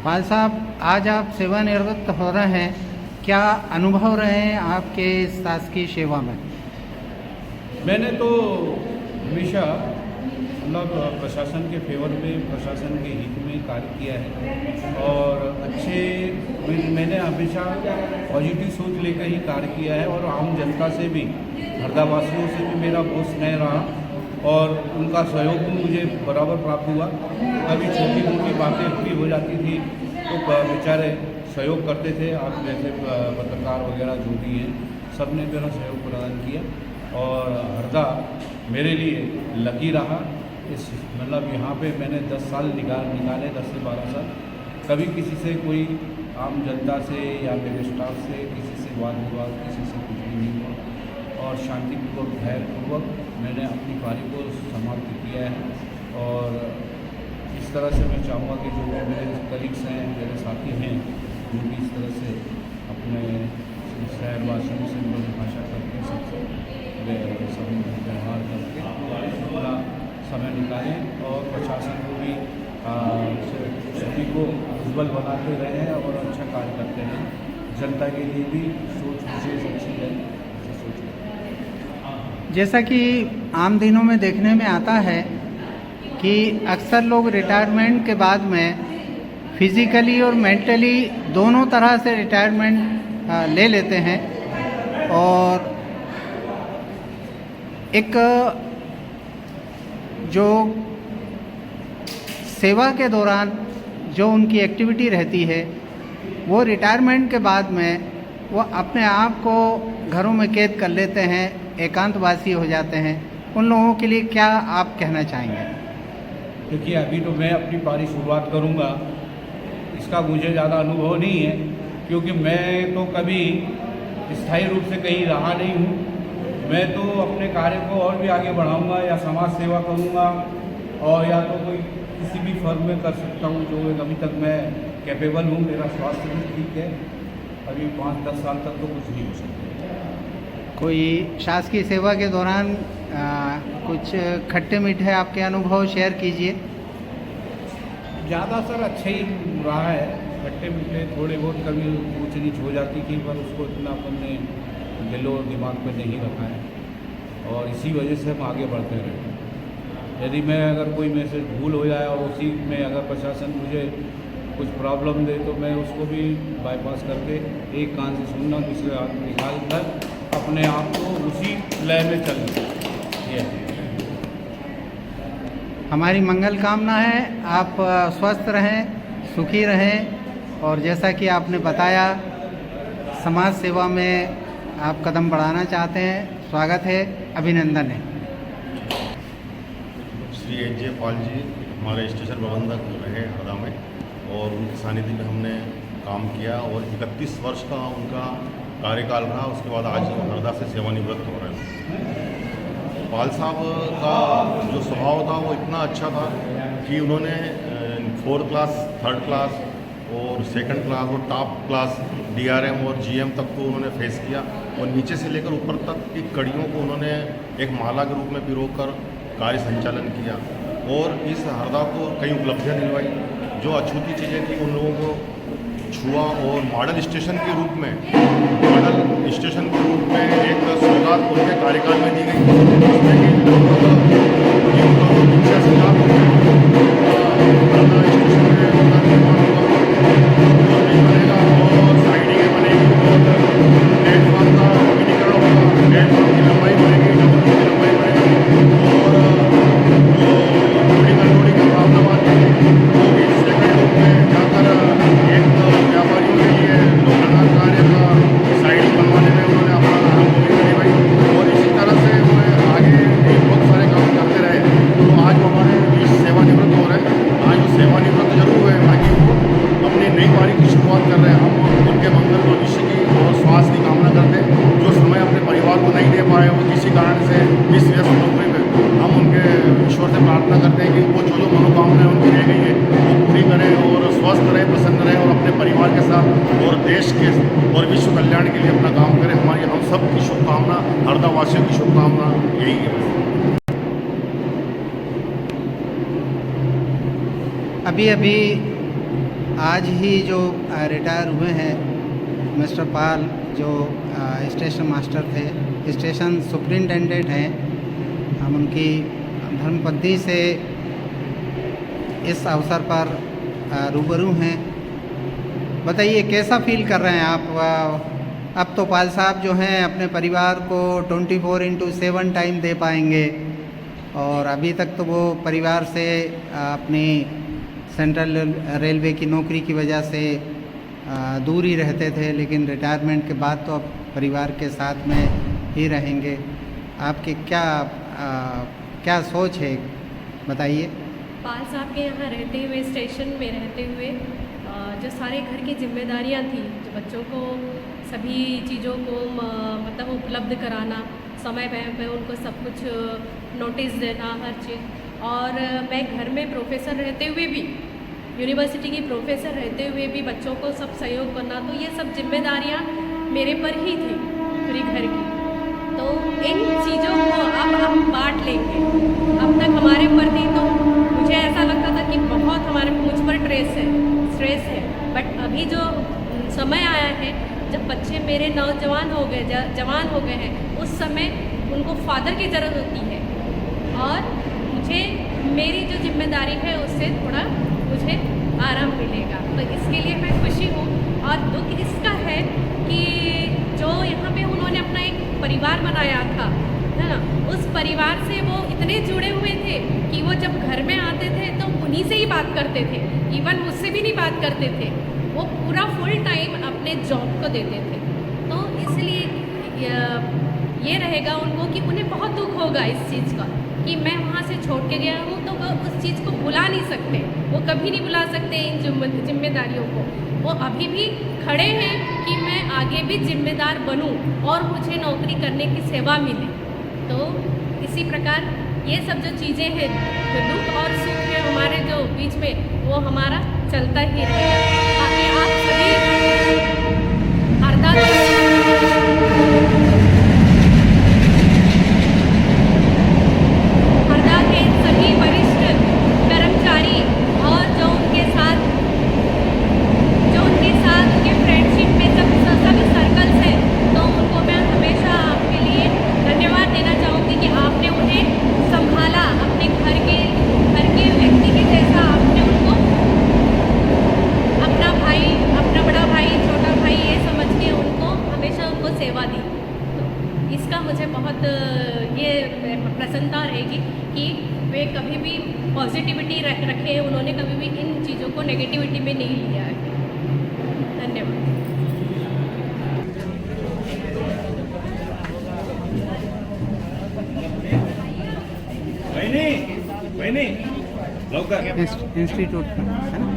पाल साहब, आज आप सेवानिवृत्त हो रहे हैं, क्या अनुभव रहे हैं आपके शासकीय सेवा में? मैंने तो हमेशा मतलब प्रशासन के फेवर में, प्रशासन के हित में कार्य किया है और मैंने हमेशा पॉजिटिव सोच लेकर ही कार्य किया है और आम जनता से भी, हरदावासियों से भी मेरा बहुत स्नेह रहा और उनका सहयोग भी मुझे बराबर प्राप्त हुआ। कभी छोटी मोटी बातें भी हो जाती थी तो बेचारे सहयोग करते थे। आप जैसे पत्रकार वगैरह जो भी हैं, सब ने मेरा सहयोग प्रदान किया और हरदा मेरे लिए लकी रहा। इस मतलब यहाँ पे मैंने 10 साल निकाले 10 से 12 साल। कभी किसी से कोई आम जनता से या मेरे स्टाफ से किसी से वाद विवाद, किसी से कुछ भी नहीं हुआ और शांतिपूर्वक, धैर्यपूर्वक मैंने अपनी कार्य को समाप्त किया है। और इस तरह से मैं चाहूँगा कि जो भी मेरे कलीग्स हैं, मेरे साथी हैं, जो भी इस तरह से अपने शहरवासियों से मेरी भाषा करके सबसे व्यवहार करके अपना समय निकालें और प्रशासन को भी सभी को उज्ज्वल बनाते रहें और अच्छा कार्य करते हैं। जनता के लिए भी सोच विशेष अच्छी है, सोच। जैसा कि आम दिनों में देखने में आता है कि अक्सर लोग रिटायरमेंट के बाद में फिज़िकली और मेंटली दोनों तरह से रिटायरमेंट ले लेते हैं और एक जो सेवा के दौरान जो उनकी एक्टिविटी रहती है वो रिटायरमेंट के बाद में वो अपने आप को घरों में कैद कर लेते हैं, एकांतवासी हो जाते हैं। उन लोगों के लिए क्या आप कहना चाहेंगे? देखिए, अभी तो मैं अपनी पारी शुरुआत करूंगा, इसका मुझे ज़्यादा अनुभव नहीं है क्योंकि मैं तो कभी स्थायी रूप से कहीं रहा नहीं हूँ। मैं तो अपने कार्य को और भी आगे बढ़ाऊंगा या समाज सेवा करूंगा और या तो कोई किसी भी फर्म में कर सकता हूँ जो अभी तक मैं कैपेबल हूँ। मेरा स्वास्थ्य भी ठीक है, अभी 5-10 साल तक तो कुछ नहीं हो सकता। कोई शासकीय सेवा के दौरान कुछ खट्टे मीठे आपके अनुभव शेयर कीजिए। ज़्यादा सर अच्छा ही रहा है, खट्टे मीठे थोड़े बहुत कभी ऊँच नीच हो जाती थी पर उसको इतना अपन ने दिल और दिमाग पे नहीं रखा है और इसी वजह से हम आगे बढ़ते रहे। यदि मैं अगर कोई मेरे से भूल हो जाए और उसी में अगर प्रशासन मुझे कुछ प्रॉब्लम दे तो मैं उसको भी बाईपास करके एक कान से सुनना, दूसरे हाथ में निकाल कर अपने आप को उसी लय में चलना। ये हमारी मंगल कामना है, आप स्वस्थ रहें, सुखी रहें और जैसा कि आपने बताया समाज सेवा में आप कदम बढ़ाना चाहते हैं, स्वागत है, अभिनंदन है। श्री एच.जे. पाल जी हमारे स्टेशन प्रबंधक रहे हरदा में और उनके सानिध्य में हमने काम किया और 31 वर्ष का उनका कार्यकाल रहा। उसके बाद आज हरदा से सेवानिवृत्त हो रहे हैं। पाल साहब का जो स्वभाव था वो इतना अच्छा था कि उन्होंने 4th क्लास, 3rd क्लास और 2nd क्लास और टॉप क्लास DRM और GM तक को उन्होंने फेस किया और नीचे से लेकर ऊपर तक की कड़ियों को उन्होंने एक माला के रूप में पिरोकर कार्य संचालन किया और इस हरदा को कई उपलब्धियां दिलवाई। जो अछूती चीज़ें थी उन लोगों को छुआ और मॉडल स्टेशन के रूप में एक सौगात उनके कार्यकाल में दी गई जिसमें कि हरदा वासियों की शुभकामना यही है। अभी आज ही जो रिटायर हुए हैं मिस्टर पाल, जो स्टेशन मास्टर थे, स्टेशन सुपरिटेंडेंट हैं, हम उनकी धर्मपत्नी से इस अवसर पर रूबरू हैं। बताइए कैसा फील कर रहे हैं आप? अब तो पाल साहब जो हैं अपने परिवार को 24/7 टाइम दे पाएंगे, और अभी तक तो वो परिवार से अपनी सेंट्रल रेलवे की नौकरी की वजह से दूर ही रहते थे, लेकिन रिटायरमेंट के बाद तो अब परिवार के साथ में ही रहेंगे। आपकी क्या सोच है, बताइए। पाल साहब के यहाँ रहते हुए, स्टेशन में रहते हुए जो सारे घर की जिम्मेदारियाँ थी, जो बच्चों को सभी चीज़ों को मतलब उपलब्ध कराना, समय पे उनको सब कुछ नोटिस देना, हर चीज़, और मैं घर में प्रोफेसर रहते हुए भी, यूनिवर्सिटी की प्रोफेसर रहते हुए भी बच्चों को सब सहयोग करना, तो ये सब जिम्मेदारियाँ मेरे पर ही थी पूरी घर की। तो इन चीज़ों को अब हम बांट लेंगे। अब तक हमारे ऊपर थी तो मुझे ऐसा लगता था कि बहुत मुझ पर स्ट्रेस है, बट अभी जो समय आया है जब बच्चे मेरे नौजवान हो गए, जवान हो गए हैं, उस समय उनको फादर की ज़रूरत होती है, और मुझे मेरी जो जिम्मेदारी है उससे थोड़ा मुझे आराम मिलेगा। तो इसके लिए मैं खुशी हूँ, और दुख इसका है कि जो यहाँ पे उन्होंने अपना एक परिवार बनाया था, है ना, उस परिवार से वो इतने जुड़े हुए थे कि वो जब घर में आते थे तो उन्हीं से ही बात करते थे, इवन मुझसे भी नहीं बात करते थे, वो पूरा फुल टाइम अपने जॉब को देते थे। तो इसलिए ये रहेगा उनको कि उन्हें बहुत दुख होगा इस चीज़ का कि मैं वहाँ से छोड़ के गया हूँ, तो वो उस चीज़ को भुला नहीं सकते, वो कभी नहीं भुला सकते इन जिम्मेदारियों को। वो अभी भी खड़े हैं कि मैं आगे भी जिम्मेदार बनूं और मुझे नौकरी करने की सेवा मिले। तो इसी प्रकार ये सब जो चीज़ें हैं, जो दुख और सुख है हमारे जो बीच में, वो हमारा चलता ही रहेगा। बाकी आप सभी हरदा के सभी वरिष्ठ कर्मचारी और जो उनके साथ उनके फ्रेंडशिप में सभी सर्कल्स हैं, तो उनको मैं हमेशा आपके लिए धन्यवाद देना चाहूँगी कि आपने उन्हें संभाला, अपने घर के व्यक्ति के जैसा आपने उनको अपना भाई, अपना बड़ा भाई, छोटा भाई ये समझ के उनको हमेशा उनको सेवा दी। तो इसका मुझे बहुत ये प्रसन्नता रहेगी कि वे कभी भी पॉजिटिविटी रखे, उन्होंने कभी भी इन चीज़ों को नेगेटिविटी में नहीं लिया है। धन्यवाद। इंस्टीट्यूट है ना?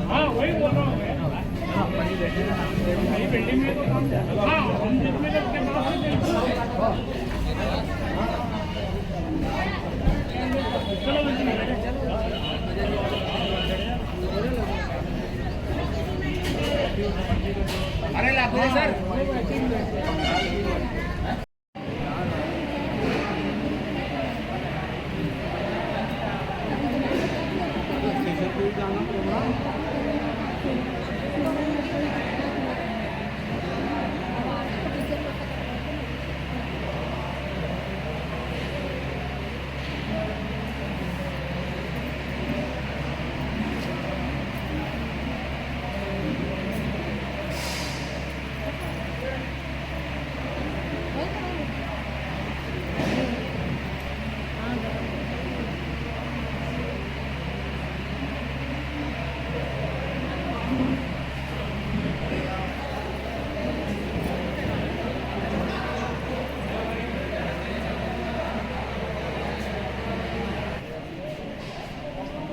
हाँ वही बोल रहा हूँ। बिल्डिंग में हाँ हम जिसमें अरे लाखों सर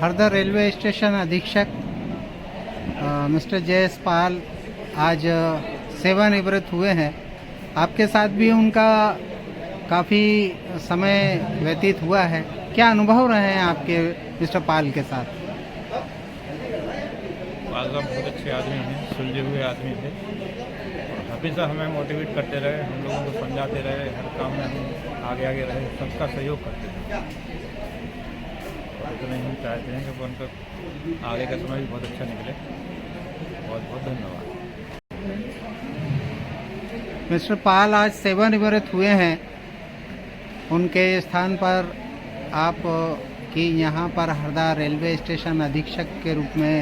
हरदा रेलवे स्टेशन अधीक्षक मिस्टर जयेश पाल आज सेवानिवृत्त हुए हैं। आपके साथ भी उनका काफ़ी समय व्यतीत हुआ है। क्या अनुभव रहे हैं आपके मिस्टर पाल के साथ? पाल साहब बहुत अच्छे आदमी हैं, सुलझे हुए आदमी थे, हमेशा हमें मोटिवेट करते रहे, हम लोगों को समझाते रहे, हर काम में हम आगे रहे, सबका सहयोग करते रहे। इतना ही हम चाहते हैं कि उनका आगे का समय भी बहुत अच्छा निकले। बहुत बहुत धन्यवाद। मिस्टर पाल आज सेवानिवृत्त हुए हैं, उनके स्थान पर आप की यहाँ पर हरदा रेलवे स्टेशन अधीक्षक के रूप में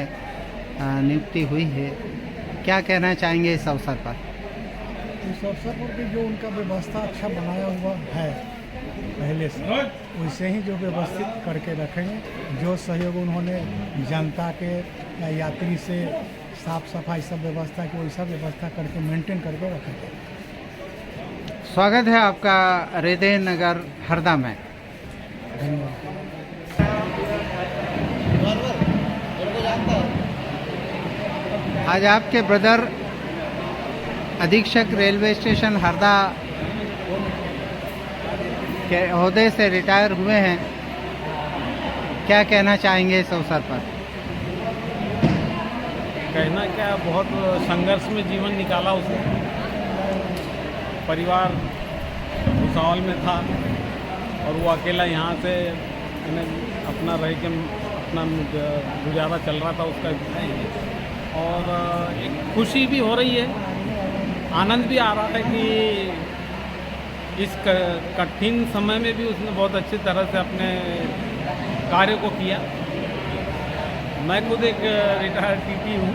नियुक्ति हुई है, क्या कहना चाहेंगे इस अवसर पर? इस अवसर पर भी जो उनका व्यवस्था अच्छा बनाया हुआ है पहले से, वैसे ही जो व्यवस्थित करके रखेंगे। जो सहयोग उन्होंने जनता के या यात्री से साफ सफाई सब व्यवस्था की, वैसा व्यवस्था करके मेंटेन करके रखेंगे। स्वागत है आपका हृदय नगर हरदा में। धन्यवाद। आज आपके ब्रदर अधीक्षक रेलवे स्टेशन हरदा के ओहदे से रिटायर हुए हैं, क्या कहना चाहेंगे इस अवसर पर? कहना क्या, बहुत संघर्ष में जीवन निकाला उसने। परिवार भुसावल में था और वो अकेला यहाँ से अपना रह के अपना गुजारा चल रहा था उसका। और एक खुशी भी हो रही है, आनंद भी आ रहा है कि इस कठिन समय में भी उसने बहुत अच्छी तरह से अपने कार्य को किया। मैं खुद एक रिटायर्ड टीटी हूँ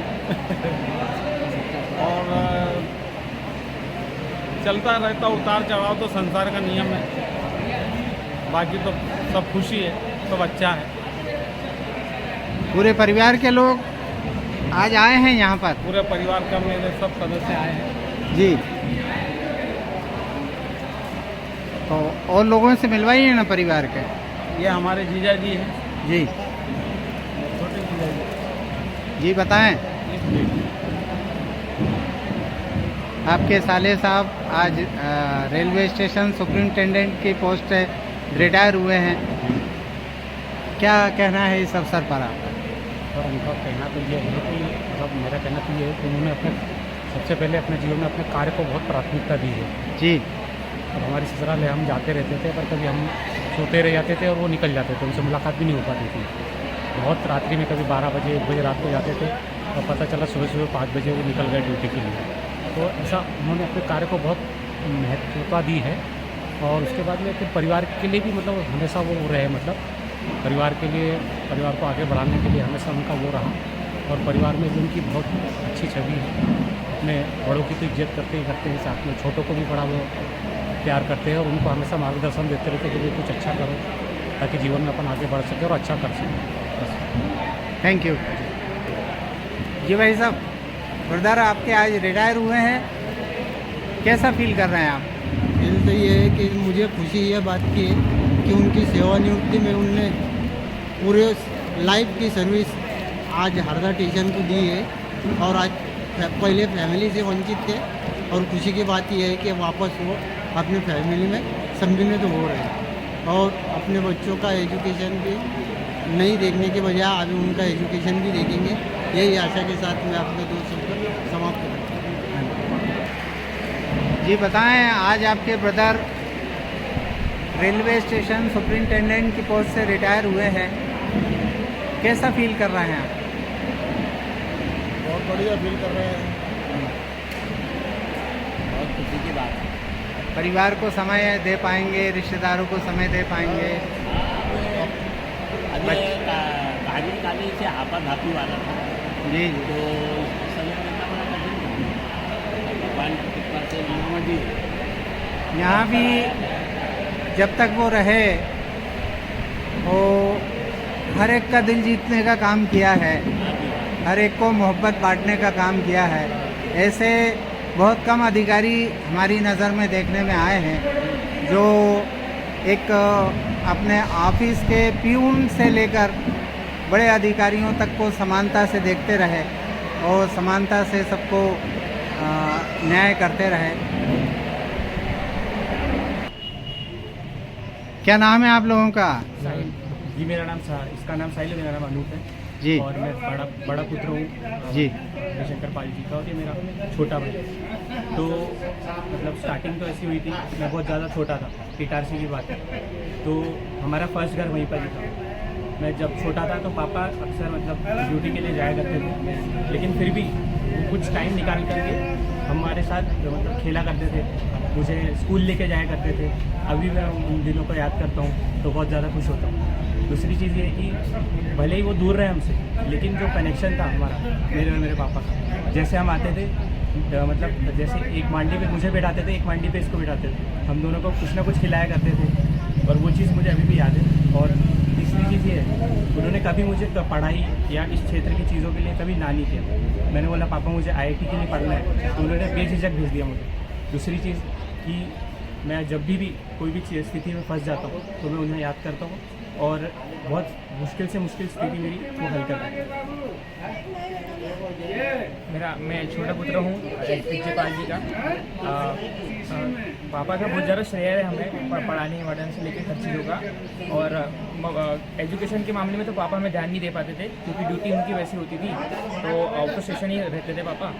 और चलता रहता उतार चढ़ाव तो संसार का नियम है, बाकी तो सब खुशी है, सब अच्छा है। पूरे परिवार के लोग आज आए हैं यहाँ पर? पूरे परिवार का मेरे सब सदस्य आए हैं जी। तो और लोगों से मिलवाइए ना परिवार के। ये हमारे जीजा जी हैं। जी छोटे जीजा जी। जी बताएं। आपके साले साहब आज रेलवे स्टेशन सुपरिंटेंडेंट की पोस्ट से रिटायर हुए हैं, क्या कहना है इस अवसर पर आपका? और उनका कहना तो ये है कि मतलब मेरा कहना तो ये है कि उन्होंने अपने सबसे पहले अपने जीवन में अपने कार्य को बहुत प्राथमिकता दी है। जी। और हमारी ससुराल है, हम जाते रहते थे, पर कभी हम सोते रह जाते थे और वो निकल जाते थे, उनसे मुलाकात भी नहीं हो पाती थी। बहुत रात्रि में कभी 12 बजे 1 बजे रात को जाते थे और पता चला सुबह सुबह 5 बजे वो निकल गए ड्यूटी के लिए। तो ऐसा उन्होंने अपने कार्य को बहुत महत्वता दी है। और उसके बाद में फिर परिवार के लिए भी मतलब हमेशा वो रहे, मतलब परिवार के लिए, परिवार को आगे बढ़ाने के लिए हमेशा उनका वो रहा। और परिवार में भी उनकी बहुत अच्छी छवि है। अपने बड़ों की तो इज्जत करते ही करते हैं, साथ में छोटों को भी बड़ा वो प्यार करते हैं और उनको हमेशा मार्गदर्शन देते रहते हैं कि कुछ अच्छा करो ताकि जीवन में अपन आगे बढ़ सके और अच्छा कर सकें। थैंक यू जी। भाई साहब, ब्रदर आपके आज रिटायर हुए हैं, कैसा फील कर रहे हैं आप? फील तो ये है कि मुझे खुशी ये बात की है कि उनकी सेवानिवृत्ति में उनने पूरे लाइफ की सर्विस आज हरदा स्टेशन को दी है। और आज पहले फैमिली से वंचित थे और खुशी की बात यह है कि वापस वो अपने फैमिली में सम्मिलित तो हो रहे हैं और अपने बच्चों का एजुकेशन भी नहीं देखने के बजाय अभी उनका एजुकेशन भी देखेंगे। यही आशा के साथ मैं अपने 2 शब्द समाप्त करता हूँ। जी बताएं, आज आपके ब्रदर रेलवे स्टेशन सुपरिंटेंडेंट की पोस्ट से रिटायर हुए हैं, कैसा फील कर रहे हैं आप? बहुत बढ़िया फील कर रहे हैं, बहुत खुशी की बात है। परिवार को समय दे पाएंगे, रिश्तेदारों को समय दे पाएंगे? अभी कार्यकाली से आपाधापी वाला था जी तो समय मिलना बड़ा कठिन था। भगवान की कृपा से महामंडी यहाँ भी जब तक वो रहे वो हर एक का दिल जीतने का काम किया है, हर एक को मोहब्बत बांटने का काम किया है। ऐसे बहुत कम अधिकारी हमारी नज़र में देखने में आए हैं जो एक अपने ऑफिस के प्यून से लेकर बड़े अधिकारियों तक को समानता से देखते रहे और समानता से सबको न्याय करते रहे। क्या नाम है आप लोगों का? जी मेरा नाम इसका नाम साहिल है, मेरा नाम अनूप है जी। और मैं बड़ा पुत्र हूँ जी। शंकर पाल जी का और ये मेरा छोटा भाई है। तो मतलब स्टार्टिंग तो ऐसी हुई थी, मैं बहुत ज़्यादा छोटा था, इटारसी की बात है। तो हमारा फर्स्ट घर वहीं पर ही था। मैं जब छोटा था तो पापा अक्सर मतलब ड्यूटी के लिए जाया करते थे, लेकिन फिर भी वो कुछ टाइम निकाल करके हमारे साथ मतलब खेला करते थे, मुझे स्कूल लेके जाया करते थे। अभी मैं उन दिनों को याद करता हूँ तो बहुत ज़्यादा खुश होता हूँ। दूसरी चीज़ ये है कि भले ही वो दूर रहे हमसे, लेकिन जो कनेक्शन था हमारा मेरे और मेरे पापा का, जैसे हम आते थे मतलब जैसे एक मांडी पे मुझे बैठाते थे, एक मांडी पे इसको बैठाते थे, हम दोनों को कुछ ना कुछ खिलाया करते थे, और वो चीज़ मुझे अभी भी याद है। और तीसरी चीज़ ये है, उन्होंने कभी मुझे पढ़ाई या इस क्षेत्र की चीज़ों के लिए कभी ना नहीं किया। मैंने बोला पापा मुझे IIT के लिए पढ़ना है, तो उन्होंने बेझिझक भेज दिया मुझे। दूसरी चीज़ कि मैं जब भी कोई भी स्थिति में फंस जाता हूँ तो मैं उन्हें याद करता हूँ, और बहुत मुश्किल से मुश्किल स्थिति मेरी वो हल करता है। मैं छोटा पुत्र हूँ पाल जी का। पापा का बहुत ज़्यादा श्रेय है हमें पढ़ाने वढ़ाने से लेकर हर चीज़ों का, और एजुकेशन के मामले में तो पापा हमें ध्यान नहीं दे पाते थे क्योंकि ड्यूटी उनकी वैसी होती थी, तो आउट ऑफ स्टेशन ही रहते थे पापा।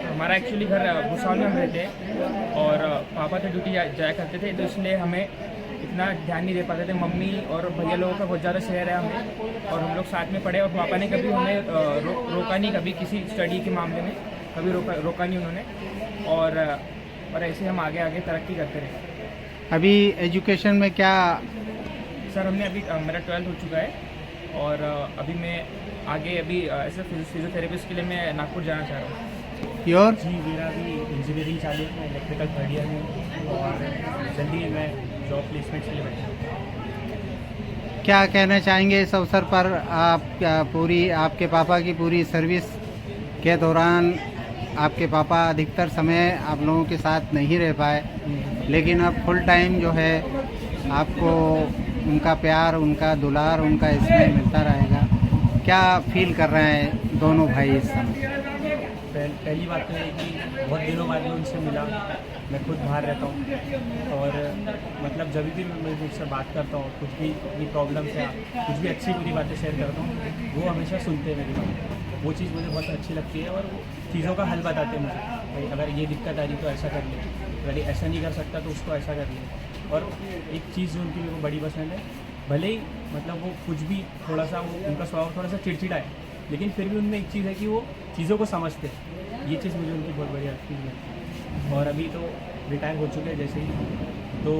हमारा एक्चुअली घर भुसावल में हम रहते हैं, और पापा तो ड्यूटी जाया करते थे, तो इसलिए हमें इतना ध्यान नहीं दे पाते थे। मम्मी और भैया लोगों का बहुत ज़्यादा शेयर है हमें, और हम लोग साथ में पढ़े, और पापा ने कभी हमें रोका नहीं, कभी किसी स्टडी के मामले में कभी रोका नहीं उन्होंने, और ऐसे हम आगे आगे तरक्की करते रहे। अभी एजुकेशन में क्या? सर हमने अभी मेरा 12th हो चुका है, और अभी मैं आगे अभी ऐसे फिजियोथेरेपिस्ट के लिए मैं नागपुर जाना चाह रहा हूँ। योर? जी मेरा अभी इंजीनियरिंग चालू है, मैं इलेक्ट्रिकल 3rd ईयर में, और जल्दी मैं जॉब प्लेसमेंट के लिए बैठा हूँ। क्या कहना चाहेंगे इस अवसर पर? आपके पापा की पूरी सर्विस के दौरान आपके पापा अधिकतर समय आप लोगों के साथ नहीं रह पाए, लेकिन अब फुल टाइम जो है आपको उनका प्यार, उनका दुलार, उनका स्नेह मिलता रहेगा। क्या फील कर रहे हैं दोनों भाई इस समय? पहली बात तो है कि बहुत दिनों बाद मैं उनसे मिला, मैं खुद बाहर रहता हूँ, और मतलब जब भी मैं उनसे बात करता हूँ, कुछ भी अपनी प्रॉब्लम से कुछ भी अच्छी बुरी बातें शेयर करता हूँ, वो हमेशा सुनते हैं मेरी बात। वो चीज़ मुझे बहुत अच्छी लगती है, और वो चीज़ों का हल बताते हैं मुझे, भाई अगर ये दिक्कत आ रही तो ऐसा कर ले, अगर ऐसा नहीं कर सकता तो उसको ऐसा कर ले। और एक चीज़ जो उनकी मेरे को बड़ी पसंद है, भले ही मतलब वो कुछ भी थोड़ा सा उनका स्वभाव थोड़ा सा चिड़चिड़ा है, लेकिन फिर भी उनमें एक चीज़ है कि वो चीज़ों को समझते हैं। ये चीज़ मुझे उनकी बहुत बढ़िया चीज़ लगती है। और अभी तो रिटायर हो चुके हैं जैसे ही, तो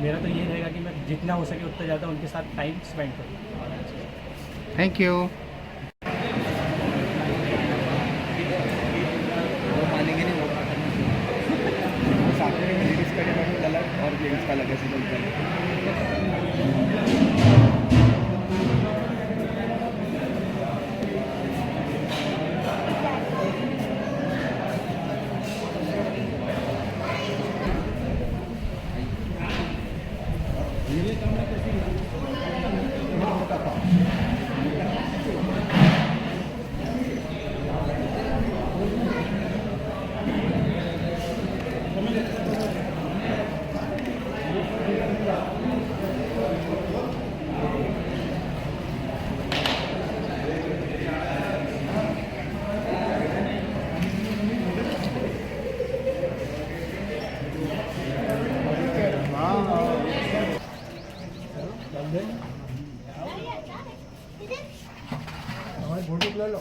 मेरा तो ये रहेगा कि मैं जितना हो सके उतना ज़्यादा उनके साथ टाइम स्पेंड करूँ। Thank you. मानेंगे नहीं, वो साथ में लेडीज़ का अलग और जेंट्स का अलग है। लो